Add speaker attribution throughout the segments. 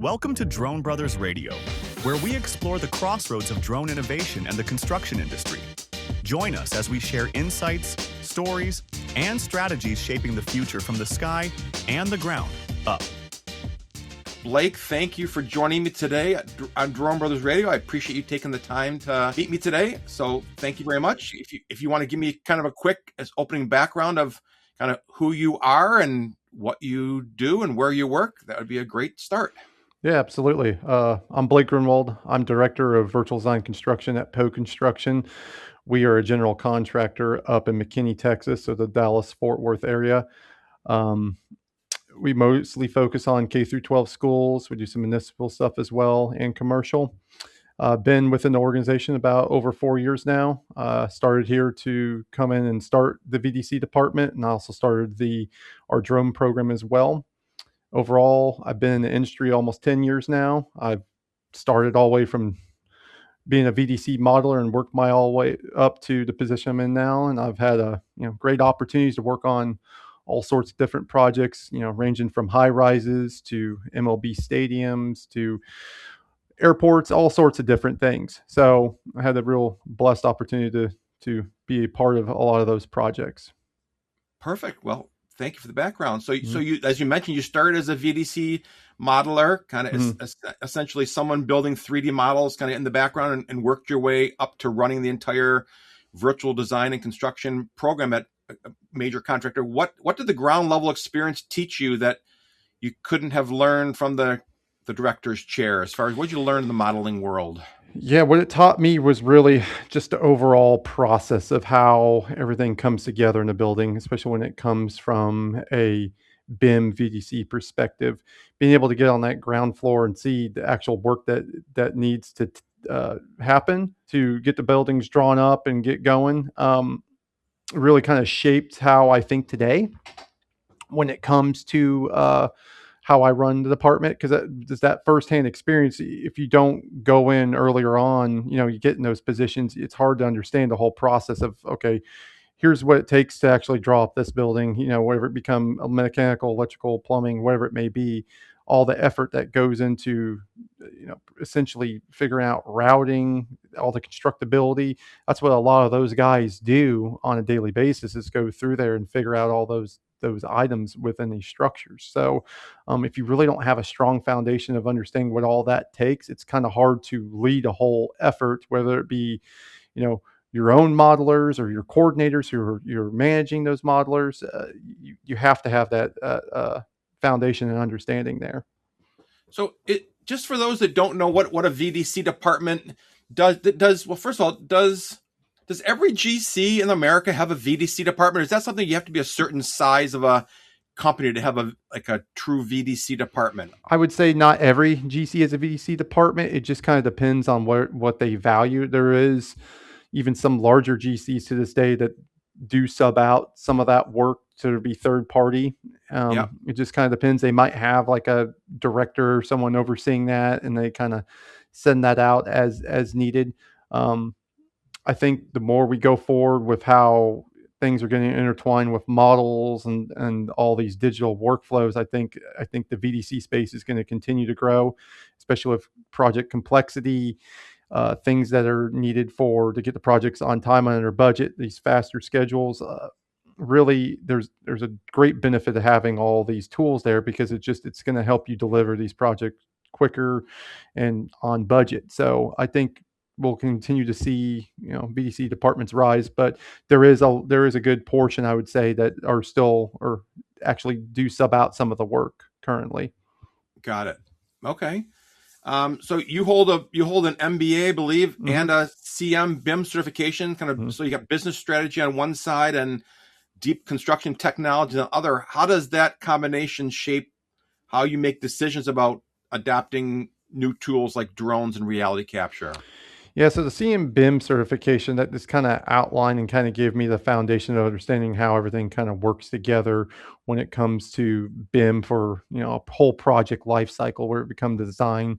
Speaker 1: Welcome to Drone Brothers Radio, where we explore the crossroads of drone innovation and the construction industry. Join us as we share insights, stories, and strategies shaping the future from the sky and the ground up.
Speaker 2: Blake, thank you for joining me today on Drone Brothers Radio. I appreciate you taking the time to meet me today. So thank you very much. If you want to give me kind of a quick opening background of kind of who you are and what you do and where you work, that would be a great start.
Speaker 3: Yeah, absolutely. I'm Blake Gruenewald. I'm Director of Virtual Design Construction at Pogue Construction. We are a general contractor up in McKinney, Texas, so the Dallas-Fort Worth area. We mostly focus on K through 12 schools. We do some municipal stuff as well and commercial. Been within the organization about over 4 years now. Started here to come in and start the VDC department, and I also started our drone program as well. Overall, I've been in the industry almost 10 years now. I've started all the way from being a VDC modeler and worked my all the way up to the position I'm in now. And I've had great opportunities to work on all sorts of different projects, ranging from high rises to MLB stadiums to airports, all sorts of different things. So I had a real blessed opportunity to be a part of a lot of those projects.
Speaker 2: Perfect. Well, thank you for the background. So you, as you mentioned, you started as a VDC modeler, kind of essentially someone building 3D models kind of in the background and worked your way up to running the entire virtual design and construction program at a major contractor. What did the ground level experience teach you that you couldn't have learned from the director's chair, as far as what did you learn in the modeling world?
Speaker 3: Yeah, what it taught me was really just the overall process of how everything comes together in a building, especially when it comes from a BIM VDC perspective. Being able to get on that ground floor and see the actual work that needs to happen to get the buildings drawn up and get going really kind of shaped how I think today when it comes to how I run the department, because that firsthand experience, if you don't go in earlier on, you get in those positions, it's hard to understand the whole process of, okay, here's what it takes to actually draw up this building, whatever it become, mechanical, electrical, plumbing, whatever it may be, all the effort that goes into, essentially figuring out routing, all the constructability. That's what a lot of those guys do on a daily basis, is go through there and figure out all those items within these structures. So if you really don't have a strong foundation of understanding what all that takes, it's kind of hard to lead a whole effort, whether it be, your own modelers or your coordinators who you're managing those modelers. You have to have that foundation and understanding there.
Speaker 2: So just for those that don't know what a VDC department does, well, first of all, does every GC in America have a VDC department? Is that something you have to be a certain size of a company to have a true VDC department?
Speaker 3: I would say not every GC has a VDC department. It just kind of depends on what they value. There is even some larger GCs to this day that do sub out some of that work to be third party. It just kind of depends. They might have like a director or someone overseeing that, and they kind of send that out as needed. I think the more we go forward with how things are getting intertwined with models and all these digital workflows, I think the VDC space is going to continue to grow, especially with project complexity, things that are needed to get the projects on time and under budget, these faster schedules. Really, there's a great benefit to having all these tools there, because it's going to help you deliver these projects quicker and on budget. So I think we'll continue to see VDC departments rise, but there is a good portion, I would say, that are still or actually do sub out some of the work currently.
Speaker 2: Got it. Okay. So you hold an MBA, I believe, and a CM BIM certification, kind of. So you got business strategy on one side and deep construction technology on the other. How does that combination shape how you make decisions about adapting new tools like drones and reality capture?
Speaker 3: Yeah, so the CM BIM certification, that just kind of outlined and kind of gave me the foundation of understanding how everything kind of works together when it comes to BIM for, a whole project life cycle, where it becomes design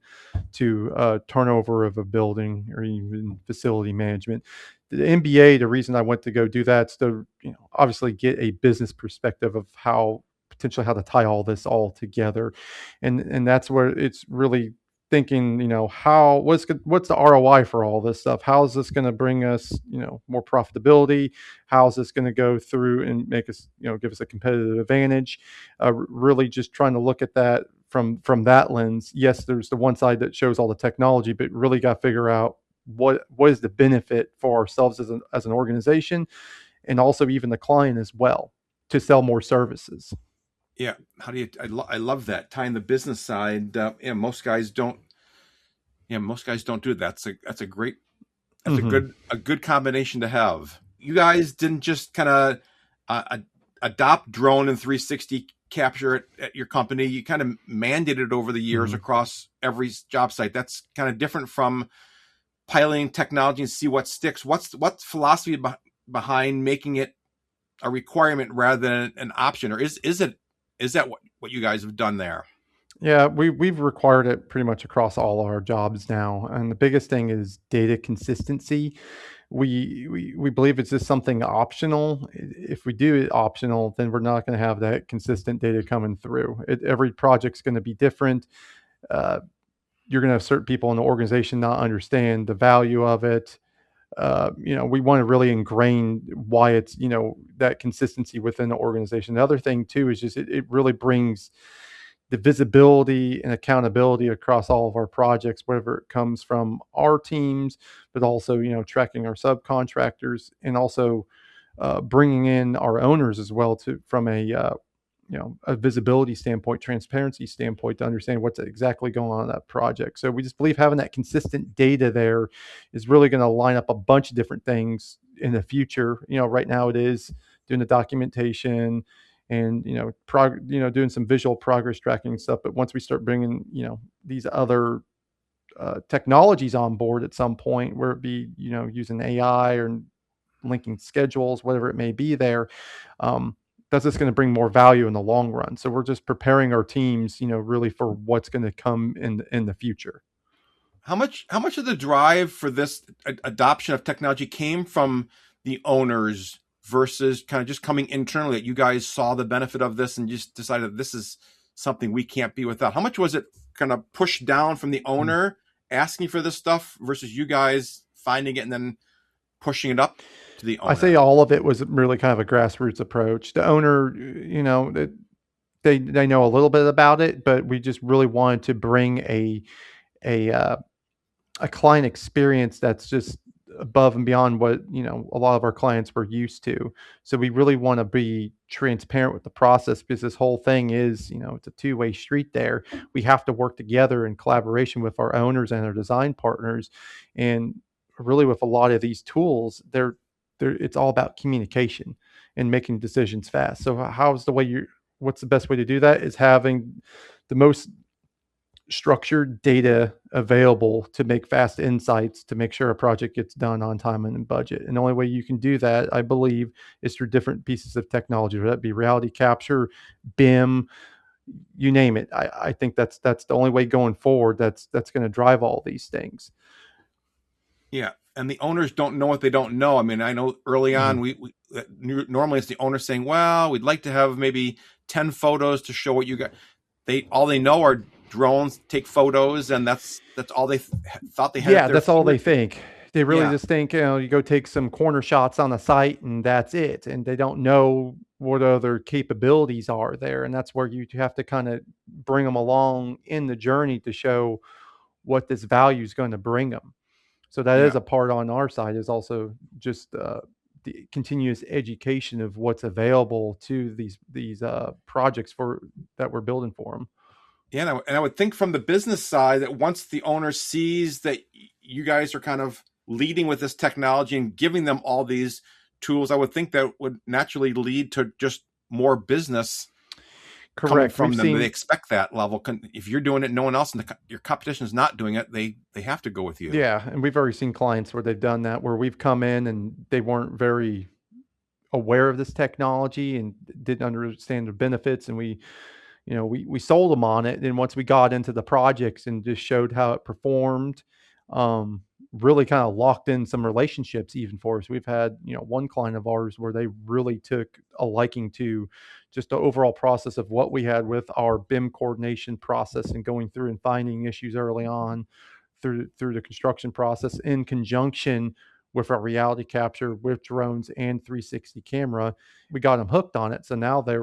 Speaker 3: to turnover of a building or even facility management. The MBA, the reason I went to go do that is to, obviously get a business perspective of how potentially how to tie all this all together. And that's where it's really thinking, what's the ROI for all this stuff? How is this going to bring us, more profitability? How is this going to go through and make us, give us a competitive advantage? Really just trying to look at that from that lens. Yes, there's the one side that shows all the technology, but really got to figure out what is the benefit for ourselves as an organization, and also even the client as well, to sell more services.
Speaker 2: Yeah. How do you, I love that, tying the business side. Most guys don't do it. That's a great, that's a good combination to have. You guys didn't just kind of adopt drone and 360 capture at your company. You kind of mandated it over the years across every job site. That's kind of different from piloting technology and see what sticks. What's philosophy behind making it a requirement rather than an option? Or is that what you guys have done there?
Speaker 3: Yeah, we've required it pretty much across all our jobs now, and the biggest thing is data consistency. We believe it's just something optional. If we do it optional, then we're not going to have that consistent data coming through. Every project's going to be different. You're going to have certain people in the organization not understand the value of it. We want to really ingrain why it's, that consistency within the organization. The other thing too is just it really brings the visibility and accountability across all of our projects, whether it comes from our teams, but also, tracking our subcontractors, and also bringing in our owners as well from a visibility standpoint, transparency standpoint, to understand what's exactly going on in that project. So we just believe having that consistent data there is really going to line up a bunch of different things in the future. Right now it is doing the documentation and, doing some visual progress tracking stuff. But once we start bringing, these other technologies on board at some point, where it be, using AI or linking schedules, whatever it may be there, that's just going to bring more value in the long run. So we're just preparing our teams, really for what's going to come in the future.
Speaker 2: How much of the drive for this adoption of technology came from the owners versus kind of just coming internally, that you guys saw the benefit of this and just decided this is something we can't be without? How much was it kind of pushed down from the owner asking for this stuff versus you guys finding it and then pushing it up to the owner?
Speaker 3: I say all of it was really kind of a grassroots approach. The owner, they know a little bit about it, but we just really wanted to bring a client experience that's just above and beyond what, a lot of our clients were used to. So we really want to be transparent with the process, because this whole thing is, it's a two-way street there. We have to work together in collaboration with our owners and our design partners. And really, with a lot of these tools, it's all about communication and making decisions fast. So what's the best way to do that is having the most structured data available to make fast insights to make sure a project gets done on time and in budget. And the only way you can do that, I believe, is through different pieces of technology, whether that be reality capture, BIM, you name it. I think that's the only way going forward that's going to drive all these things.
Speaker 2: Yeah. And the owners don't know what they don't know. I mean, I know early on, we normally it's the owner saying, well, we'd like to have maybe 10 photos to show what you got. All they know are drones, take photos, and that's all they thought they had.
Speaker 3: Yeah, that's all they think. They really just think, you go take some corner shots on the site and that's it. And they don't know what other capabilities are there. And that's where you have to kind of bring them along in the journey to show what this value is going to bring them. So that is a part on our side, is also just the continuous education of what's available to these projects that we're building for them.
Speaker 2: Yeah, and I would think from the business side that once the owner sees that you guys are kind of leading with this technology and giving them all these tools, I would think that would naturally lead to just more business. Correct. Coming from them. They expect that level. If you're doing it, no one else in your competition is not doing it, they have to go with you.
Speaker 3: Yeah, and we've already seen clients where they've done that, where we've come in and they weren't very aware of this technology and didn't understand the benefits, and we sold them on it. And once we got into the projects and just showed how it performed, really kind of locked in some relationships even for us. We've had, one client of ours where they really took a liking to just the overall process of what we had with our BIM coordination process and going through and finding issues early on through the construction process in conjunction with our reality capture with drones and 360 camera. We got them hooked on it. So now we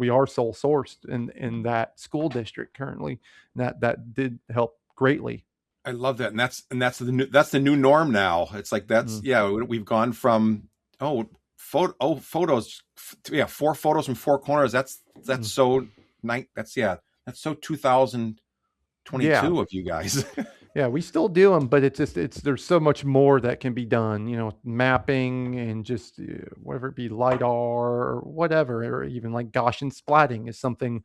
Speaker 3: are sole sourced in that school district currently. And that did help greatly.
Speaker 2: I love that, and that's the new norm now. It's like we've gone from photos, 4 photos from 4 corners. That's so nice. That's so 2022 of you guys.
Speaker 3: Yeah, we still do them, but there's so much more that can be done, mapping and just whether it be LiDAR or whatever, or even like Gaussian splatting is something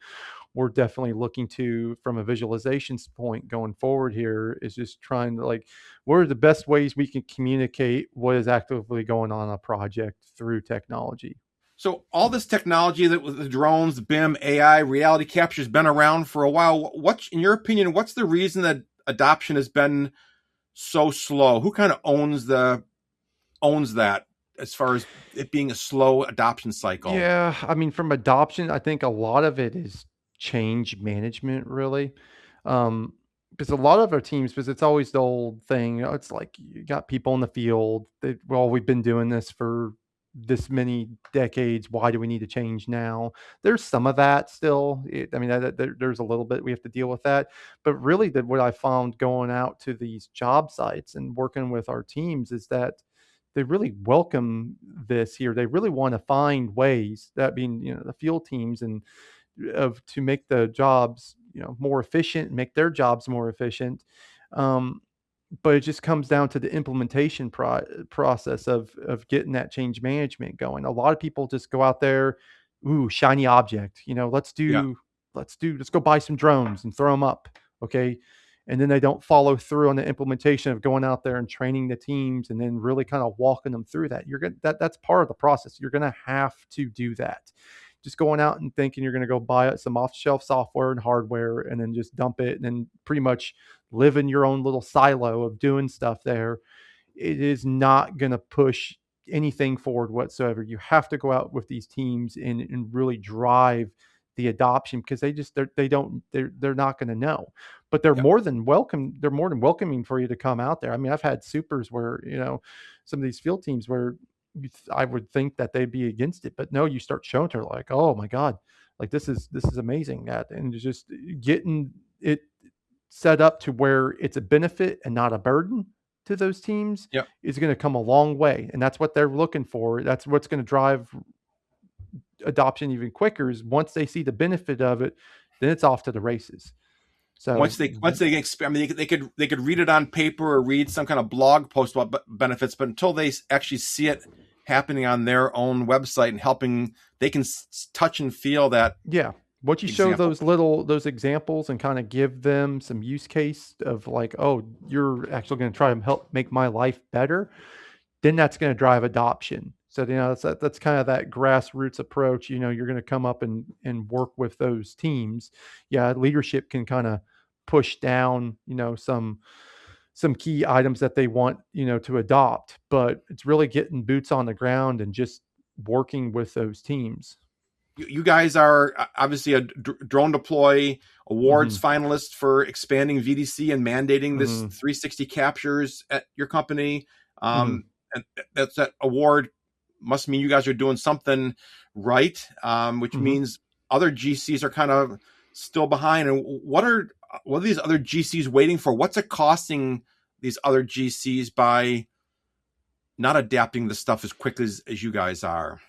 Speaker 3: we're definitely looking to from a visualization point going forward here, is just trying to what are the best ways we can communicate what is actively going on a project through technology.
Speaker 2: So all this technology that with the drones, BIM, AI, reality capture has been around for a while. In your opinion, what's the reason that adoption has been so slow? Who kind of owns that as far as it being a slow adoption cycle?
Speaker 3: Yeah, I mean, from adoption, I think a lot of it is change management, really. Because a lot of our teams, because it's always the old thing, it's like you got people in the field. We've been doing this for this many decades. Why do we need to change now? There's some of that still. There's a little bit we have to deal with that. But really, what I found going out to these job sites and working with our teams is that they really welcome this here. They really want to find ways, that being, the field teams, and to make the jobs, more efficient, make their jobs more efficient. But it just comes down to the implementation process of getting that change management going. A lot of people just go out there, ooh, shiny object, let's go buy some drones and throw them up. Okay. And then they don't follow through on the implementation of going out there and training the teams and then really kind of walking them through that. That's part of the process. You're going to have to do that. Just going out and thinking you're going to go buy some off-the-shelf software and hardware and then just dump it and then pretty much live in your own little silo of doing stuff there, it is not going to push anything forward whatsoever. You have to go out with these teams and really drive the adoption, because they're not going to know, but they're more than welcome. They're more than welcoming for you to come out there. I mean, I've had supers where, some of these field teams where I would think that they'd be against it, but no, you start showing her like, oh my God, like this is amazing. And just getting it set up to where it's a benefit and not a burden to those teams is going to come a long way. And that's what they're looking for. That's what's going to drive adoption even quicker, is once they see the benefit of it, then it's off to the races. So
Speaker 2: once they they could read it on paper or read some kind of blog post about benefits, but until they actually see it happening on their own website and they can touch and feel that.
Speaker 3: Yeah. Once you show those examples and kind of give them some use case of like, oh, you're actually going to try to help make my life better, then that's going to drive adoption. So, that's kind of that grassroots approach. You're going to come up and work with those teams. Yeah, leadership can kind of push down, some key items that they want, to adopt, but it's really getting boots on the ground and just working with those teams.
Speaker 2: You guys are obviously a drone deploy awards finalist for expanding VDC and mandating this 360 captures at your company. And that award must mean you guys are doing something right, which means other GCs are kind of still behind. And what are these other GCs waiting for? What's it costing these other GCs by not adapting the stuff as quickly as you guys are?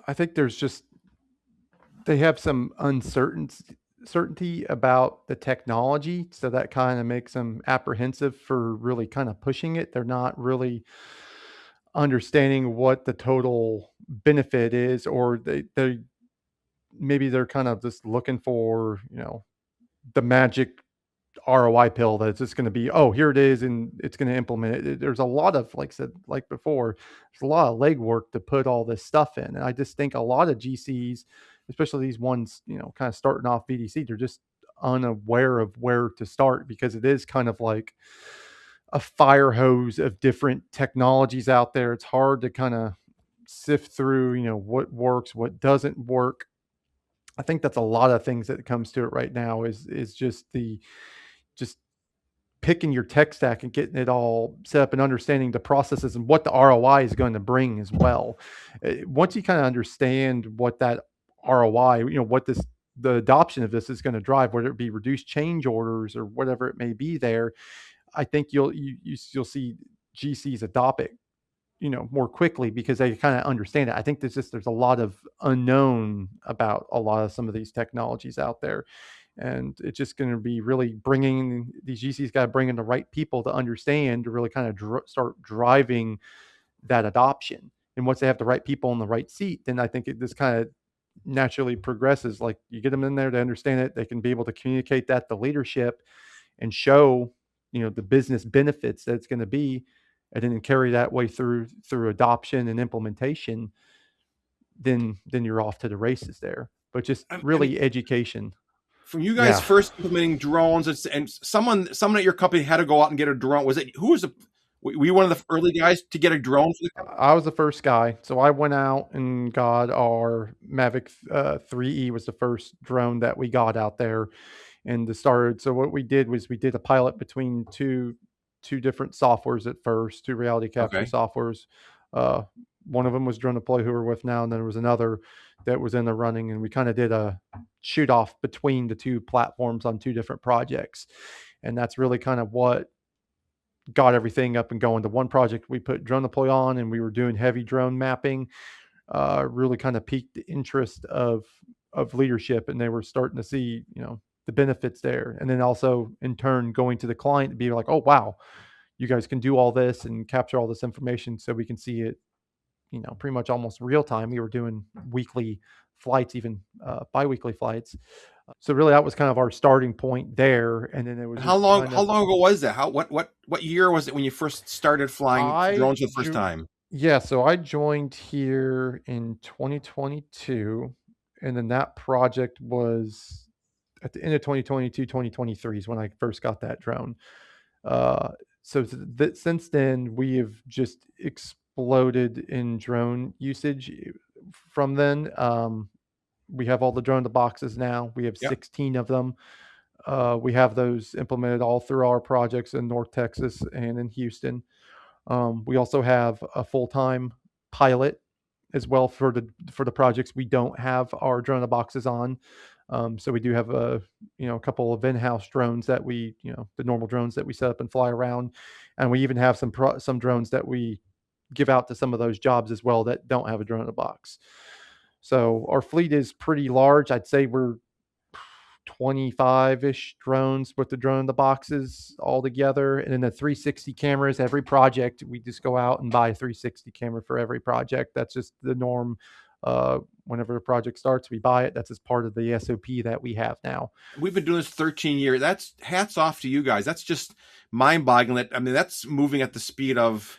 Speaker 3: I think they have some uncertainty about the technology, so that kind of makes them apprehensive for really kind of pushing it. They're not really understanding what the total benefit is, or maybe they're kind of just looking for, the magic ROI pill that's just going to be, oh, here it is, and it's going to implement it. There's a lot of, like I said, like before, there's a lot of legwork to put all this stuff in. And I just think a lot of GCs, especially these ones, kind of starting off VDC, they're just unaware of where to start, because it is kind of like a fire hose of different technologies out there. It's hard to kind of sift through, what works, what doesn't work. I think that's a lot of things that comes to it right now is just picking your tech stack and getting it all set up and understanding the processes and what the ROI is going to bring as well. Once you kind of understand what that ROI, what the adoption of this is going to drive, whether it be reduced change orders or whatever it may be there, I think you'll see GCs adopt it, more quickly because they kind of understand it. I think there's a lot of unknown about a lot of some of these technologies out there. And it's just going to be really bringing these GCs got to bring in the right people to understand to really kind of start driving that adoption. And once they have the right people in the right seat, then I think this kind of naturally progresses. Like you get them in there to understand it, they can be able to communicate that to leadership and show, the business benefits that it's going to be, and then carry that way through adoption and implementation. Then you're off to the races there. But just really education.
Speaker 2: From you guys first implementing drones, and someone at your company had to go out and get a drone. Were you one of the early guys to get a drone for the company?
Speaker 3: I was the first guy. So I went out and got our Mavic 3E was the first drone that we got out there and started. So what we did was we did a pilot between two different softwares at first, two reality capture softwares. One of them was Drone Deploy, who we're with now, and then there was another that was in the running, and we kind of did a shoot off between the two platforms on two different projects. And that's really kind of what got everything up and going. The one project we put Drone Deploy on, and we were doing heavy drone mapping, really kind of piqued the interest of leadership, and they were starting to see, the benefits there. And then also in turn going to the client to be like, oh, wow, you guys can do all this and capture all this information so we can see it, pretty much almost real time. We were doing weekly flights, even bi-weekly flights. So really that was kind of our starting point there. And then it was
Speaker 2: how long ago was that? What year was it when you first started flying drones for the first time?
Speaker 3: Yeah, so I joined here in 2022, and then that project was at the end of 2022, 2023 is when I first got that drone. So since then, we have just exploded in drone usage from then. We have all the drone in the boxes now. We have 16 of them. We have those implemented all through our projects in North Texas and in Houston. We also have a full-time pilot as well for the projects we don't have our drone in the boxes on. So we do have a couple of in-house drones that we, the normal drones that we set up and fly around. And we even have some drones that we give out to some of those jobs as well that don't have a drone in a box. So our fleet is pretty large. I'd say we're 25-ish drones with the drone in the boxes all together. And then the 360 cameras, every project, we just go out and buy a 360 camera for every project. That's just the norm. Whenever a project starts, we buy it. That's as part of the SOP that we have now.
Speaker 2: We've been doing this 13 years. That's hats off to you guys. That's just mind-boggling. That's moving at the speed of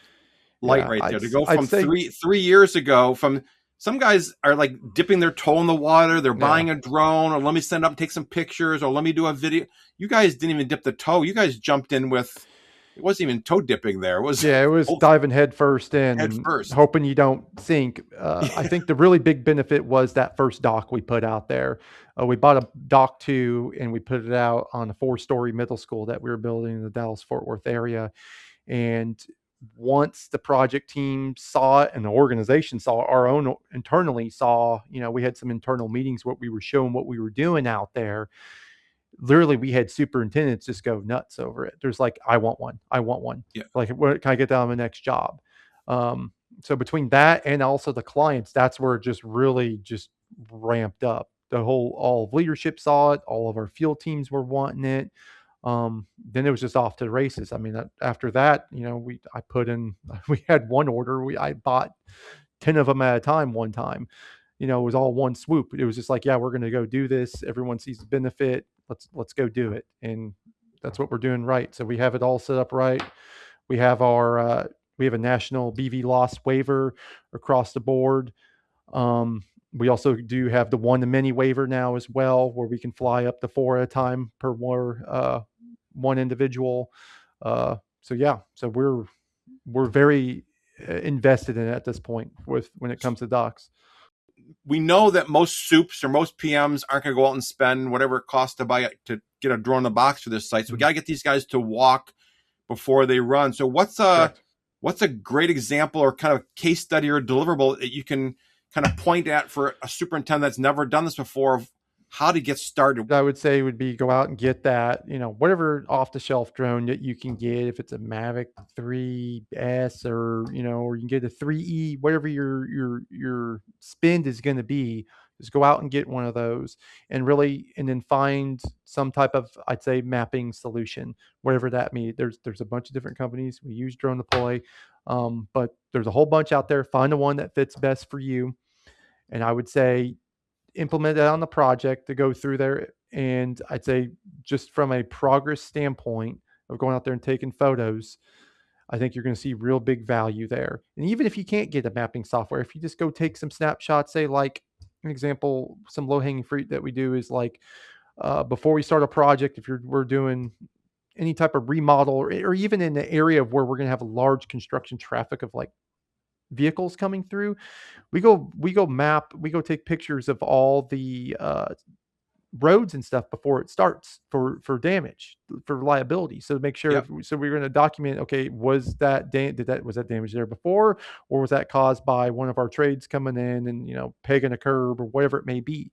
Speaker 2: light right there. To go from 3 years ago, from some guys are like dipping their toe in the water. They're buying a drone, or let me send up and take some pictures, or let me do a video. You guys didn't even dip the toe. You guys jumped in with, it wasn't even toe dipping there. It was
Speaker 3: diving head first in, hoping you don't sink. I think the really big benefit was that first dock we put out there. We bought a dock 2 and we put it out on a 4-story middle school that we were building in the Dallas-Fort Worth area. And once the project team saw it and the organization saw it, our own internally saw, we had some internal meetings, what we were showing, what we were doing out there. Literally, we had superintendents just go nuts over it. There's like, I want one. Yeah. Like, where can I get that on the next job? So between that and also the clients, that's where it just really just ramped up. All of leadership saw it. All of our field teams were wanting it. Then it was just off to the races. I mean, after that, we had one order. I bought 10 of them at a time one time. It was all one swoop. It was just like, yeah, we're going to go do this. Everyone sees the benefit. Let's go do it. And that's what we're doing right. So we have it all set up right. We have we have a national BV loss waiver across the board. We also do have the 1-to-many waiver now as well, where we can fly up to 4 at a time per one individual. yeah, so we're very invested in it at this point when it comes to docks.
Speaker 2: We know that most soups or most PMs aren't going to go out and spend whatever it costs to get a drone in the box for this site. So we got to get these guys to walk before they run. So what's a great example or kind of case study or deliverable that you can kind of point at for a superintendent that's never done this before of how to get started?
Speaker 3: I would say would be go out and get that, whatever off the shelf drone that you can get, if it's a Mavic 3S or you can get a 3E, whatever your spend is going to be, just go out and get one of those and then find some type of, I'd say, mapping solution, whatever that means. There's a bunch of different companies. We use Drone Deploy, but there's a whole bunch out there. Find the one that fits best for you. And I would say implement that on the project to go through there. And I'd say just from a progress standpoint of going out there and taking photos, I think you're going to see real big value there. And even if you can't get a mapping software, if you just go take some snapshots, say like an example, some low hanging fruit that we do is like before we start a project, if we're doing any type of remodel or even in the area of where we're going to have a large construction traffic of like vehicles coming through, we go take pictures of all the roads and stuff before it starts for damage, for liability. So make sure, so we're going to document, okay, was that damage there before, or was that caused by one of our trades coming in and, pegging a curb or whatever it may be.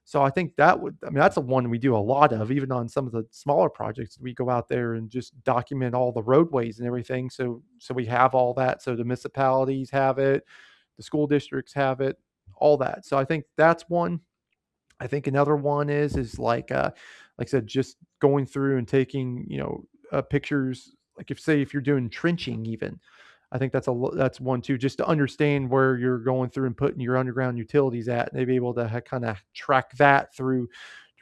Speaker 3: So I think that's a one we do a lot of, even on some of the smaller projects. We go out there and just document all the roadways and everything. So we have all that. So the municipalities have it, the school districts have it, all that. So I think that's one. I think another one is like I said, just going through and taking, pictures, like if you're doing trenching even, I think that's one too, just to understand where you're going through and putting your underground utilities at, and they'd be able to kind of track that through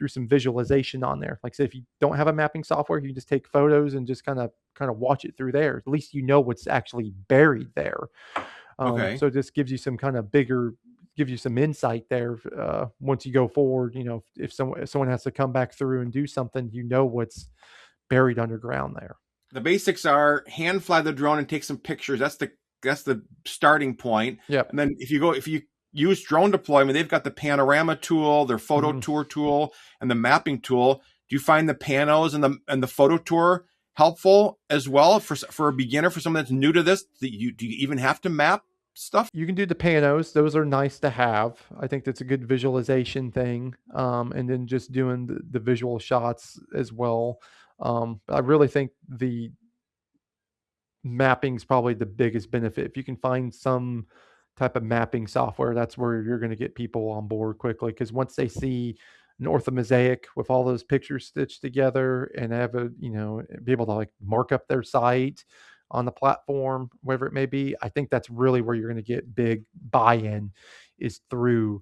Speaker 3: some visualization on there. Like I said, if you don't have a mapping software, you can just take photos and just kind of watch it through there. At least you know what's actually buried there. So it just gives you some kind of give you some insight there. Once you go forward, if someone has to come back through and do something, what's buried underground there.
Speaker 2: The basics are hand fly the drone and take some pictures. That's the starting point.
Speaker 3: Yeah.
Speaker 2: And then if you use drone deployment, they've got the panorama tool, their photo tour tool, and the mapping tool. Do you find the panos and the photo tour helpful as well for a beginner, for someone that's new to this? Do you even have to map stuff?
Speaker 3: You can do the panos. Those are nice to have. I think that's a good visualization thing. And then just doing the visual shots as well. I really think the mapping is probably the biggest benefit. If you can find some type of mapping software, that's where you're going to get people on board quickly. Because once they see an orthomosaic with all those pictures stitched together and have be able to like mark up their site on the platform, whatever it may be, I think that's really where you're going to get big buy-in, is through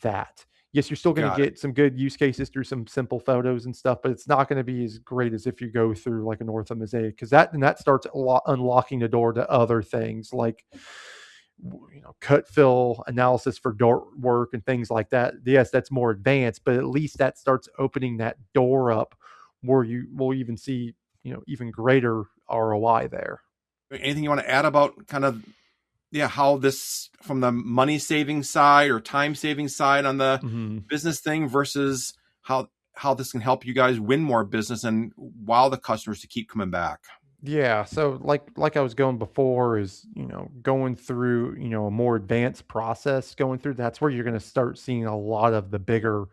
Speaker 3: that. Yes, you're still going to get some good use cases through some simple photos and stuff, but it's not going to be as great as if you go through like an orthomosaic, because that starts unlocking the door to other things like cut fill analysis for dirt work and things like that. Yes, that's more advanced, but at least that starts opening that door up where you will even see even greater ROI there.
Speaker 2: Anything you want to add about kind of how this, from the money saving side or time saving side on the business thing, versus how this can help you guys win more business and wow the customers to keep coming back?
Speaker 3: Yeah. So like I was going before is, going through, a more advanced process going through, that's where you're going to start seeing a lot of the bigger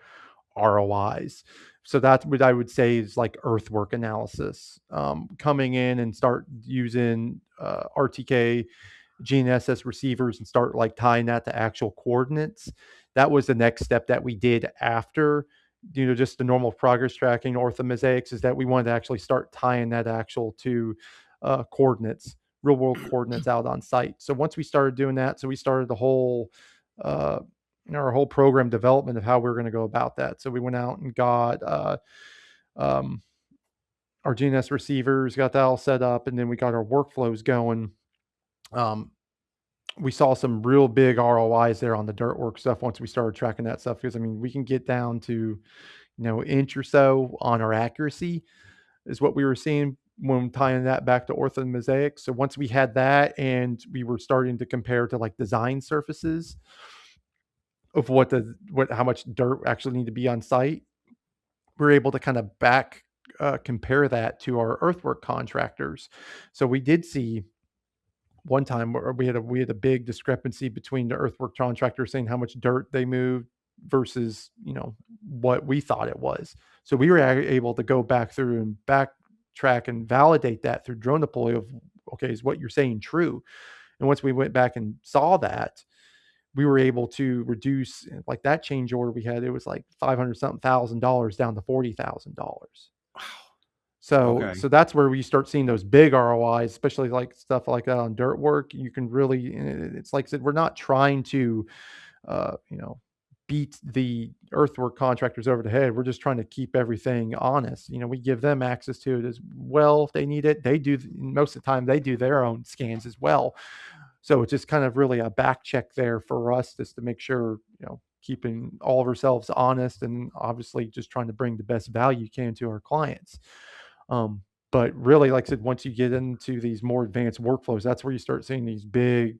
Speaker 3: ROIs. So that's what I would say is like earthwork analysis, coming in and start using RTK GNSS receivers and start like tying that to actual coordinates. That was the next step that we did after, just the normal progress tracking orthomosaics, is that we wanted to actually start tying that actual to coordinates, real world coordinates out on site. So once we started doing that, so we started the whole, our whole program development of how we were going to go about that. So we went out and got our GNS receivers, got that all set up, and then we got our workflows going. We saw some real big ROIs there on the dirt work stuff once we started tracking that stuff, because we can get down to inch or so on our accuracy is what we were seeing when tying that back to ortho and mosaic. So once we had that and we were starting to compare to like design surfaces of how much dirt actually need to be on site, we're able to kind of compare that to our earthwork contractors. So we did see one time where we had a big discrepancy between the earthwork contractor saying how much dirt they moved versus what we thought it was. So we were able to go back through and backtrack and validate that through drone deploy of, okay, is what you're saying true? And once we went back and saw that, we were able to reduce, like, that change order we had. It was like $500 something thousand dollars down to $40,000. So
Speaker 2: Okay.
Speaker 3: that's where we start seeing those big ROIs, especially like stuff like that on dirt work. You can really, it's like I said, we're not trying to, you know, beat the earthwork contractors over the head. We're just trying to keep everything honest. We give them access to it as well if they need it. They do, most of the time they do their own scans as well. So it's just kind of really a back check there for us, just to make sure, keeping all of ourselves honest and obviously just trying to bring the best value you can to our clients. But really, like I said, once you get into these more advanced workflows, that's where you start seeing these big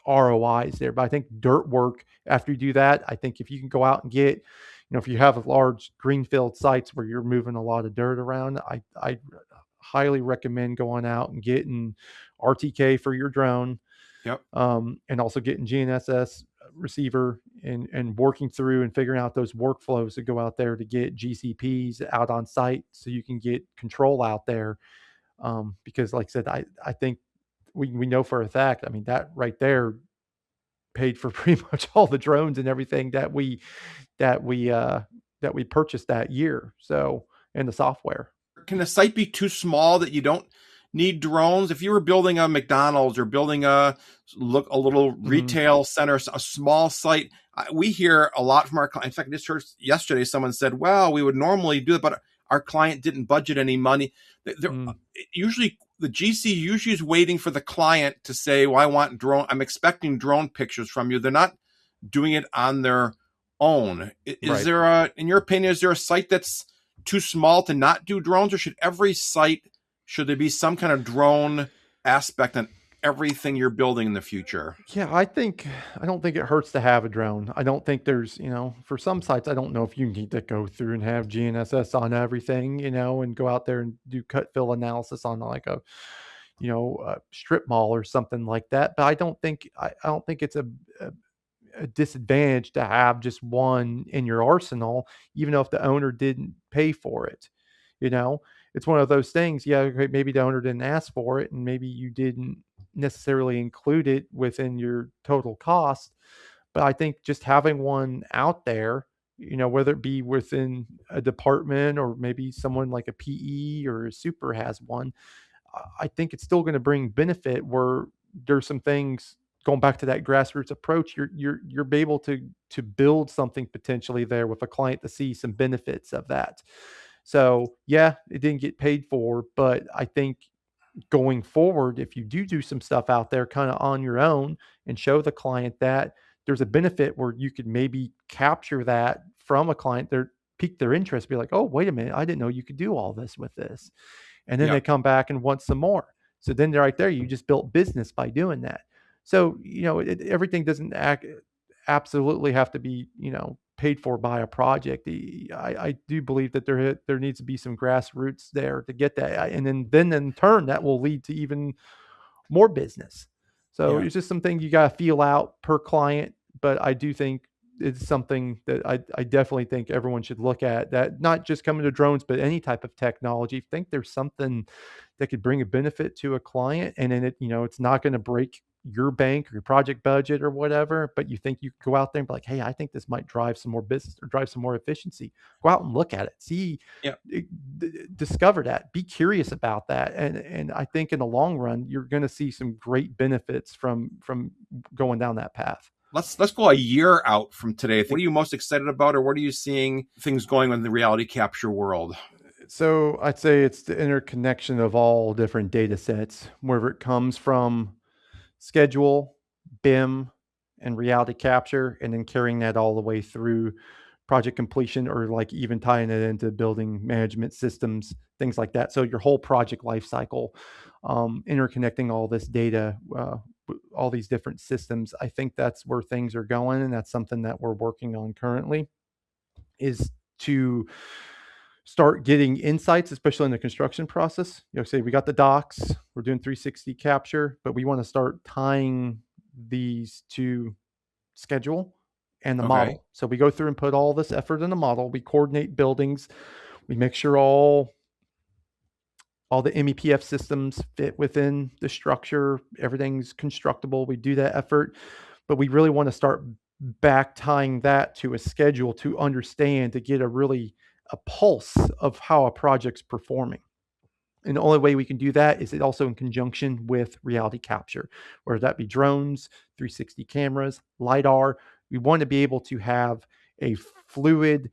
Speaker 3: ROIs there. But I think dirt work, after you do that, I think if you can go out and get, if you have large greenfield sites where you're moving a lot of dirt around, I highly recommend going out and getting RTK for your drone.
Speaker 2: Yep.
Speaker 3: And also getting GNSS receiver and working through and figuring out those workflows to go out there to get GCPs out on site so you can get control out there. Because like I said, I think we know for a fact, I mean, that right there paid for pretty much all the drones and everything that we purchased that year. So, and the software.
Speaker 2: Can a site be too small that you don't need drones? If you were building a McDonald's or building a little retail center, a small site, we hear a lot from our clients. In fact, I just heard yesterday someone said, well, we would normally do it, but our client didn't budget any money. Usually the GC usually is waiting for the client to say, well, I want drone. I'm expecting drone pictures from you. They're not doing it on their own. Is there in your opinion, is there a site that's too small to not do drones, or should there be some kind of drone aspect on everything you're building in the future?
Speaker 3: Yeah, I don't think it hurts to have a drone. I don't think there's, for some sites, I don't know if you need to go through and have GNSS on everything, and go out there and do cut fill analysis on like a strip mall or something like that. But I don't think it's a disadvantage to have just one in your arsenal, even though if the owner didn't pay for it. It's one of those things. Yeah, maybe the owner didn't ask for it, and maybe you didn't necessarily include it within your total cost. But I think just having one out there, whether it be within a department or maybe someone like a PE or a super has one, I think it's still going to bring benefit where there's some things. Going back to that grassroots approach, you're able to build something potentially there with a client to see some benefits of that. So yeah, it didn't get paid for, but I think going forward, if you do some stuff out there kind of on your own and show the client that there's a benefit where you could maybe capture that from a client, pique their interest, be like, oh, wait a minute, I didn't know you could do all this with this. And then they come back and want some more. So then right there, you just built business by doing that. So, everything doesn't absolutely have to be, paid for by a project. I do believe that there needs to be some grassroots there to get that. And then in turn, that will lead to even more business. So it's just something you got to feel out per client. But I do think it's something that I definitely think everyone should look at, that not just coming to drones, but any type of technology. Think there's something that could bring a benefit to a client, and then it's not going to break your bank or your project budget or whatever, but you think you could go out there and be like, hey, I think this might drive some more business or drive some more efficiency. Go out and look at it, see, discover that, be curious about that. And I think in the long run, you're going to see some great benefits from going down that path.
Speaker 2: Let's go a year out from today. What are you most excited about, or what are you seeing things going in the reality capture world?
Speaker 3: So I'd say it's the interconnection of all different data sets, wherever it comes from schedule, BIM, and reality capture, and then carrying that all the way through project completion, or like even tying it into building management systems, things like that. So your whole project life cycle, interconnecting all this data, all these different systems. I think that's where things are going, and that's something that we're working on currently, is to start getting insights, especially in the construction process. Say we got the docs, we're doing 360 capture, but we want to start tying these to schedule and the model. So we go through and put all this effort in the model. We coordinate buildings. We make sure all the MEPF systems fit within the structure. Everything's constructible. We do that effort, but we really want to start back tying that to a schedule to understand, to get a pulse of how a project's performing. And the only way we can do that is it also in conjunction with reality capture, whether that be drones, 360 cameras, LiDAR. We want to be able to have a fluid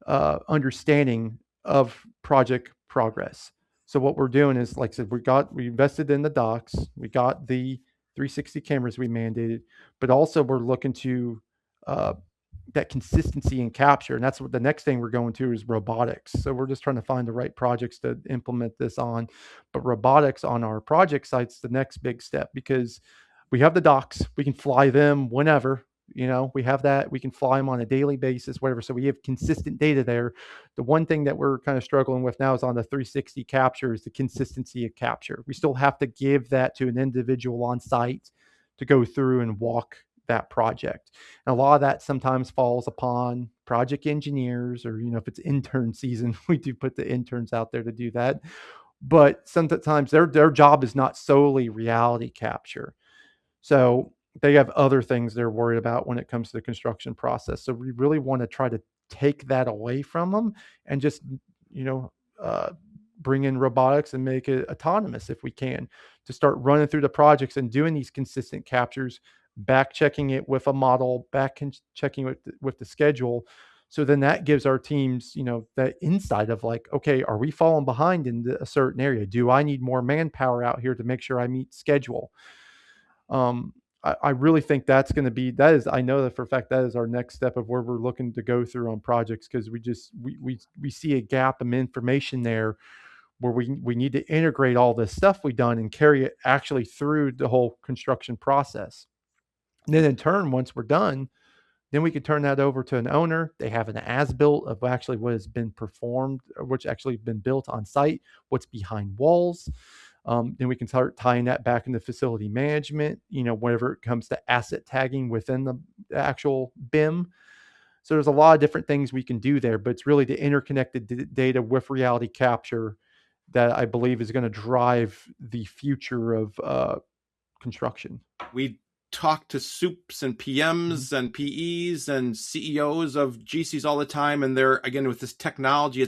Speaker 3: understanding of project progress. So what we're doing is, like I said, we invested in the docks, we got the 360 cameras we mandated, but also we're looking to that consistency in capture. And that's what the next thing we're going to is robotics. So we're just trying to find the right projects to implement this on. But robotics on our project sites, the next big step, because we have the docks, we can fly them whenever. We have that, we can fly them on a daily basis, whatever. So we have consistent data there. The one thing that we're kind of struggling with now is on the 360 capture, is the consistency of capture. We still have to give that to an individual on site to go through and walk that project. And a lot of that sometimes falls upon project engineers, or, if it's intern season, we do put the interns out there to do that. But sometimes their job is not solely reality capture. So they have other things they're worried about when it comes to the construction process. So we really want to try to take that away from them and just, bring in robotics and make it autonomous if we can, to start running through the projects and doing these consistent captures, back checking it with a model, back checking with the schedule. So then that gives our teams, that insight of like, okay, are we falling behind in a certain area? Do I need more manpower out here to make sure I meet schedule? I really think that's going to be, I know that for a fact that is our next step of where we're looking to go through on projects, because we see a gap of information there where we need to integrate all this stuff we've done and carry it actually through the whole construction process. And then in turn, once we're done, then we could turn that over to an owner. They have an as-built of actually what has been performed, which actually been built on site, what's behind walls. Then we can start tying that back into facility management, whenever it comes to asset tagging within the actual BIM. So there's a lot of different things we can do there, but it's really the interconnected data with reality capture that I believe is going to drive the future of construction.
Speaker 2: We talk to soups and PMs and PEs and CEOs of GCs all the time, and they're, again, with this technology,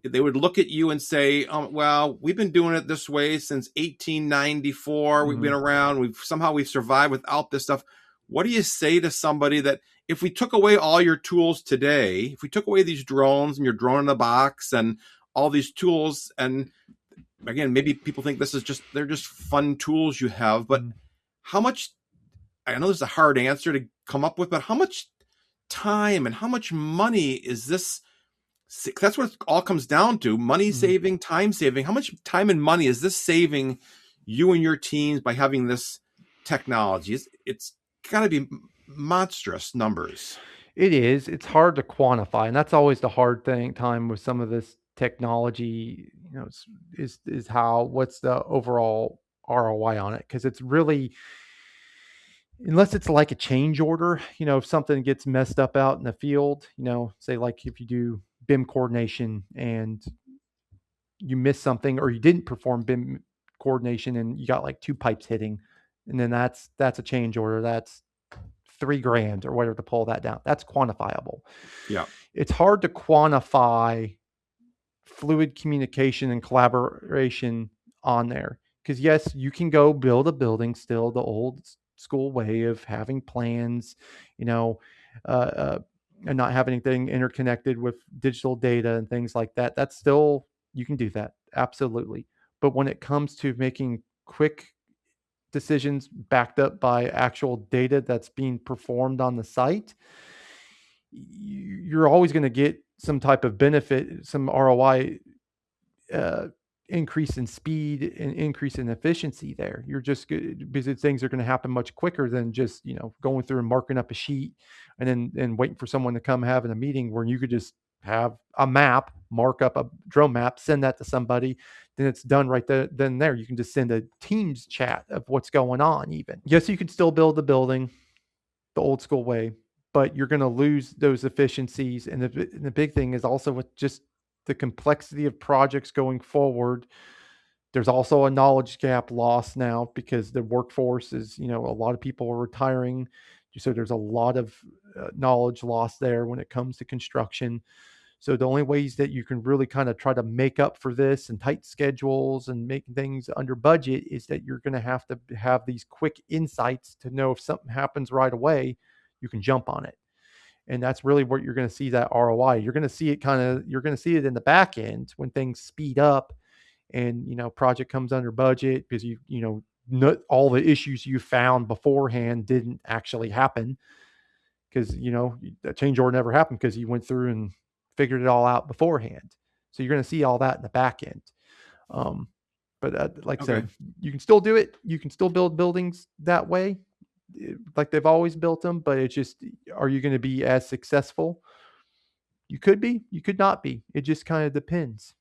Speaker 2: they would look at you and say, well, we've been doing it this way since 1894. We've been around. We've survived without this stuff. What do you say to somebody that if we took away all your tools today, if we took away these drones and your drone in the box and all these tools, and again, maybe people think they're just fun tools you have, but how much, I know this is a hard answer to come up with, but how much time and how much money is this? That's what it all comes down to: money saving, time saving. How much time and money is this saving you and your teams by having this technology? It's got to be monstrous numbers.
Speaker 3: It is. It's hard to quantify, and that's always the hard time with some of this technology. Is what's the overall ROI on it? Because it's really, unless it's like a change order, if something gets messed up out in the field, say like if you do BIM coordination and you miss something, or you didn't perform BIM coordination and you got like 2 pipes hitting, and then that's a change order. That's $3,000 or whatever to pull that down. That's quantifiable.
Speaker 2: Yeah.
Speaker 3: It's hard to quantify fluid communication and collaboration on there. Because yes, you can go build a building still the old school way of having plans, and not have anything interconnected with digital data and things like that. That's still, you can do that. Absolutely. But when it comes to making quick decisions backed up by actual data that's being performed on the site, you're always going to get some type of benefit, some ROI increase in speed and increase in efficiency there. You're just good because things are going to happen much quicker than just, going through and marking up a sheet and waiting for someone to come having a meeting, where you could just have a map, mark up a drone map, send that to somebody, then it's done right there. Then there, you can just send a Teams chat of what's going on even. Yes, you can still build the building the old school way, but you're going to lose those efficiencies. And the big thing is also with just the complexity of projects going forward. There's also a knowledge gap loss now because the workforce is, a lot of people are retiring. So there's a lot of knowledge loss there when it comes to construction. So the only ways that you can really kind of try to make up for this and tight schedules and make things under budget is that you're going to have these quick insights to know if something happens right away, you can jump on it. And that's really what you're going to see, that ROI. You're going to see it you're going to see it in the back end when things speed up and, project comes under budget because not all the issues you found beforehand didn't actually happen because, that change order never happened because you went through and figured it all out beforehand. So you're going to see all that in the back end. But like I said, you can still do it. You can still build buildings that way, like they've always built them, but it's just, are you going to be as successful? You could be, you could not be. It just kind of depends.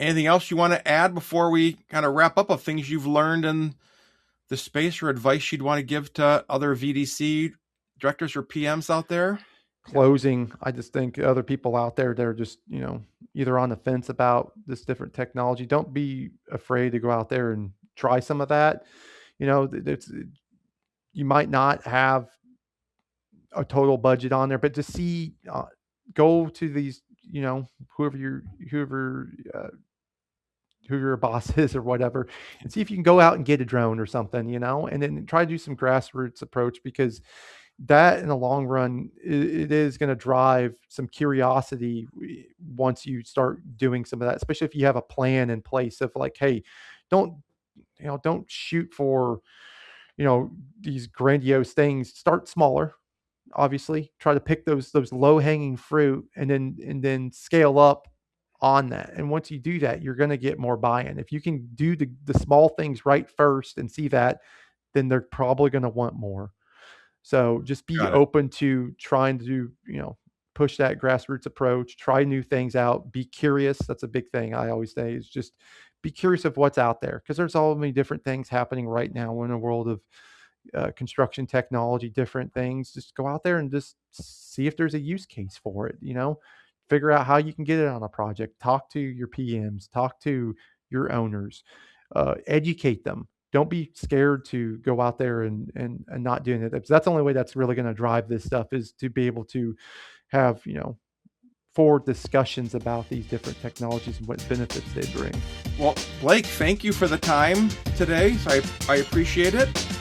Speaker 2: Anything else you want to add before we kind of wrap up of things you've learned in the space or advice you'd want to give to other VDC directors or PMs out there?
Speaker 3: Closing, I just think other people out there, they're just, either on the fence about this different technology. Don't be afraid to go out there and try some of that. You might not have a total budget on there, but to see, go to these, whoever your boss is or whatever, and see if you can go out and get a drone or something, and then try to do some grassroots approach, because that in the long run, it is going to drive some curiosity once you start doing some of that, especially if you have a plan in place of like, hey, don't shoot for, these grandiose things. Start smaller. Obviously, try to pick those low hanging fruit and then scale up on that. And once you do that, you're going to get more buy-in. If you can do the small things right first and see that, then they're probably going to want more. So just be open to trying to, push that grassroots approach, try new things out, be curious. That's a big thing I always say, is just be curious of what's out there, because there's so many different things happening right now in a world of construction technology, different things. Just go out there and just see if there's a use case for it, figure out how you can get it on a project, talk to your PMs, talk to your owners, educate them. Don't be scared to go out there and not doing it. That's the only way that's really going to drive this stuff, is to be able to have, forward discussions about these different technologies and what benefits they bring.
Speaker 2: Well, Blake, thank you for the time today. So I appreciate it.